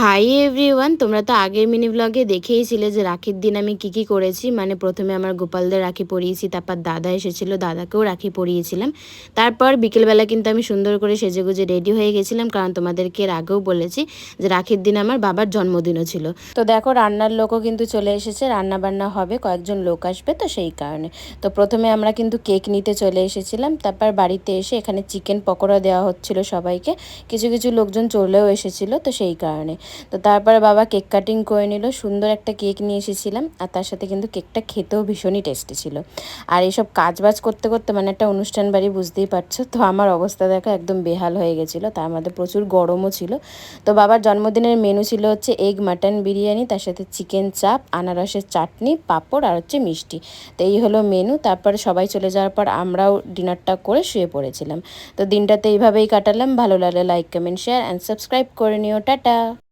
Hi everyone, তোমরা তো আগের মিনি ব্লগে দেখেইছিলে যে রাখির দিন আমি কি কি করেছি। মানে প্রথমে আমার গোপালদের রাখি পরিয়েছি, তারপর দাদা এসেছিল, দাদাকেও রাখি পরিয়েছিলাম। তারপর বিকেলবেলা কিন্তু আমি সুন্দর করে সেজেগুজে রেডি হয়ে গেছিলাম, কারণ তোমাদেরকে এর আগেও বলেছি যে রাখির দিন আমার বাবার জন্মদিনও ছিল। তো দেখো রান্নার লোকও কিন্তু চলে এসেছে, রান্না বান্না হবে, কয়েকজন লোক আসবে তো সেই কারণে। তো প্রথমে আমরা কিন্তু কেক নিতে চলে এসেছিলাম, তারপর বাড়িতে এসে এখানে চিকেন পকোড়া দেওয়া হচ্ছিল সবাইকে। কিছু কিছু লোকজন চলেও এসেছিল তো সেই কারণে। তো তারপরে বাবা কেক কাটিং করে নিল, সুন্দর একটা কেক নিয়ে এসেছিলাম, আর তার সাথে কিন্তু কেকটা খেতেও ভীষণই টেস্টি ছিল। আর এইসব কাজবাজ করতে করতে মানে একটা অনুষ্ঠান বাড়ি, বুঝতেই পারছো তো আমার অবস্থা দেখো একদম বেহাল হয়ে গেছিলো। তার মধ্যে প্রচুর গরমও ছিল। তো বাবার জন্মদিনের মেনু ছিল হচ্ছে এগ মাটন বিরিয়ানি, তার সাথে চিকেন চাপ, আনারসের চাটনি, পাঁপড় আর হচ্ছে মিষ্টি। তো এই হলো মেনু। তারপরে সবাই চলে যাওয়ার পর আমরাও ডিনারটা করে শুয়ে পড়েছিলাম। তো দিনটাতে এইভাবেই কাটালাম। ভালো লাগলে like comment share and subscribe করে নিও। টাটা।